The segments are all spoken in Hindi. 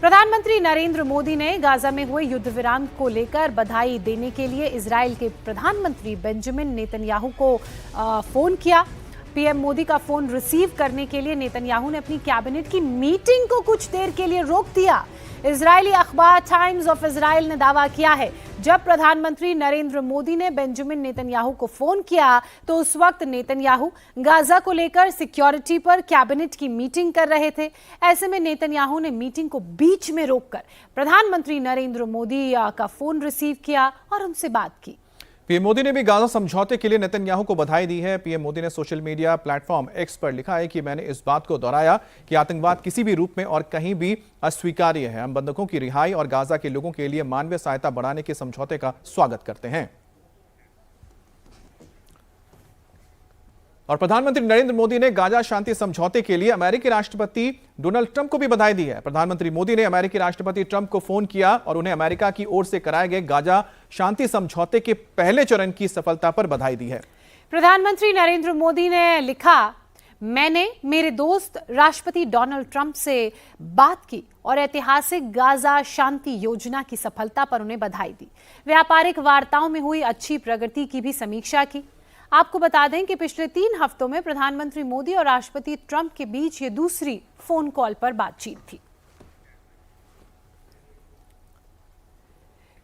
प्रधानमंत्री नरेंद्र मोदी ने गाजा में हुए युद्ध विराम को लेकर बधाई देने के लिए इजराइल के प्रधानमंत्री बेंजामिन नेतन्याहू को फोन किया। पीएम मोदी का फोन रिसीव करने के लिए नेतन्याहू ने अपनी कैबिनेट की मीटिंग को कुछ देर के लिए रोक दिया। इजरायली अखबार टाइम्स ऑफ इजराइल ने दावा किया है, जब प्रधानमंत्री नरेंद्र मोदी ने बेंजामिन नेतन्याहू को फोन किया तो उस वक्त नेतन्याहू गाजा को लेकर सिक्योरिटी पर कैबिनेट की मीटिंग कर रहे थे। ऐसे में नेतन्याहू ने मीटिंग को बीच में रोककर प्रधानमंत्री नरेंद्र मोदी का फोन रिसीव किया और उनसे बात की। पीएम मोदी ने भी गाजा समझौते के लिए नेतन्याहू को बधाई दी है। पीएम मोदी ने सोशल मीडिया प्लेटफॉर्म एक्स पर लिखा है कि मैंने इस बात को दोहराया कि आतंकवाद किसी भी रूप में और कहीं भी अस्वीकार्य है। हम बंधकों की रिहाई और गाजा के लोगों के लिए मानवीय सहायता बढ़ाने के समझौते का स्वागत करते हैं। और प्रधानमंत्री नरेंद्र मोदी ने गाजा शांति समझौते के लिए अमेरिकी राष्ट्रपति डोनाल्ड ट्रंप को भी बधाई दी है। प्रधानमंत्री मोदी ने अमेरिकी राष्ट्रपति ट्रंप को फोन किया और उन्हें अमेरिका की ओर से कराए गए गाजा शांति समझौते के पहले चरण की सफलता पर बधाई दी है। प्रधानमंत्री नरेंद्र मोदी ने लिखा, मैंने मेरे दोस्त राष्ट्रपति डोनाल्ड ट्रंप से बात की और ऐतिहासिक गाजा शांति योजना की सफलता पर उन्हें बधाई दी। व्यापारिक वार्ताओं में हुई अच्छी प्रगति की भी समीक्षा की। आपको बता दें कि पिछले 3 हफ्तों में प्रधानमंत्री मोदी और राष्ट्रपति ट्रंप के बीच ये दूसरी फोन कॉल पर बातचीत थी।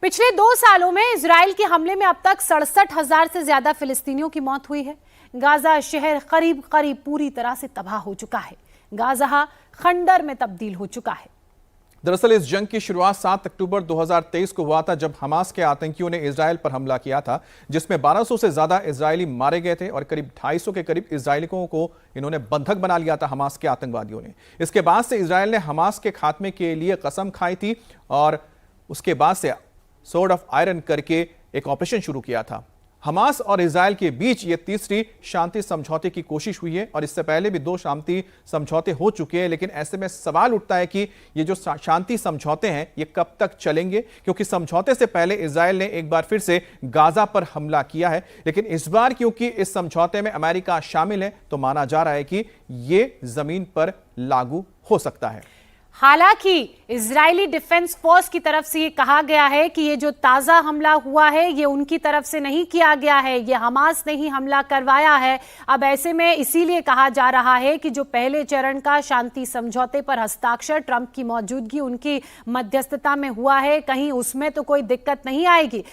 पिछले 2 सालों में इजराइल के हमले में अब तक 67,000 से ज्यादा फिलिस्तीनियों की मौत हुई है। गाजा शहर करीब करीब पूरी तरह से तबाह हो चुका है। गाजा खंडर में तब्दील हो चुका है। दरअसल इस जंग की शुरुआत 7 अक्टूबर 2023 को हुआ था, जब हमास के आतंकियों ने इजराइल पर हमला किया था, जिसमें 1200 से ज्यादा इजरायली मारे गए थे और करीब 250 के करीब इजरायलियों को इन्होंने बंधक बना लिया था हमास के आतंकवादियों ने। इसके बाद से इजराइल ने हमास के खात्मे के लिए कसम खाई थी और उसके बाद से स्वॉर्ड ऑफ आयरन करके एक ऑपरेशन शुरू किया था। हमास और इजराइल के बीच ये तीसरी शांति समझौते की कोशिश हुई है और इससे पहले भी 2 शांति समझौते हो चुके हैं। लेकिन ऐसे में सवाल उठता है कि ये जो शांति समझौते हैं ये कब तक चलेंगे, क्योंकि समझौते से पहले इजराइल ने एक बार फिर से गाजा पर हमला किया है। लेकिन इस बार क्योंकि इस समझौते में अमेरिका शामिल है तो माना जा रहा है कि ये जमीन पर लागू हो सकता है। हालांकि इजरायली डिफेंस फोर्स की तरफ से ये कहा गया है कि ये जो ताजा हमला हुआ है ये उनकी तरफ से नहीं किया गया है, ये हमास ने ही हमला करवाया है। अब ऐसे में इसीलिए कहा जा रहा है कि जो पहले चरण का शांति समझौते पर हस्ताक्षर ट्रंप की मौजूदगी, उनकी मध्यस्थता में हुआ है, कहीं उसमें तो कोई दिक्कत नहीं आएगी।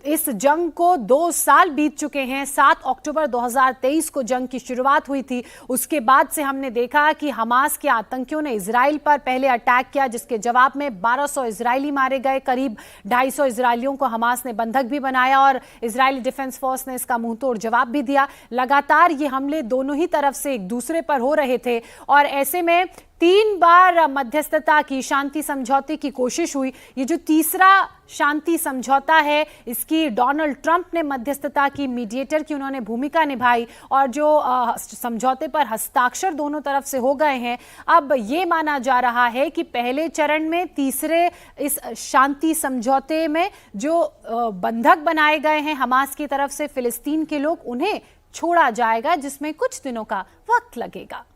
इस जंग को 2 साल बीत चुके हैं। 7 अक्टूबर 2023 को जंग की शुरुआत हुई थी। उसके बाद से हमने देखा कि हमास के आतंकियों ने इजराइल पर पहले अटैक किया, जिसके जवाब में 1200 इजरायली मारे गए, करीब 250 इजरायलियों को हमास ने बंधक भी बनाया और इजरायली डिफेंस फोर्स ने इसका मुंहतोड़ जवाब भी दिया। लगातार ये हमले दोनों ही तरफ से एक दूसरे पर हो रहे थे और ऐसे में 3 बार मध्यस्थता की, शांति समझौते की कोशिश हुई। ये जो तीसरा शांति समझौता है इसकी डोनाल्ड ट्रंप ने मध्यस्थता की, मीडिएटर की उन्होंने भूमिका निभाई और जो समझौते पर हस्ताक्षर दोनों तरफ से हो गए हैं। अब ये माना जा रहा है कि पहले चरण में, तीसरे इस शांति समझौते में जो बंधक बनाए गए हैं हमास की तरफ से फिलिस्तीन के लोग, उन्हें छोड़ा जाएगा, जिसमें कुछ दिनों का वक्त लगेगा।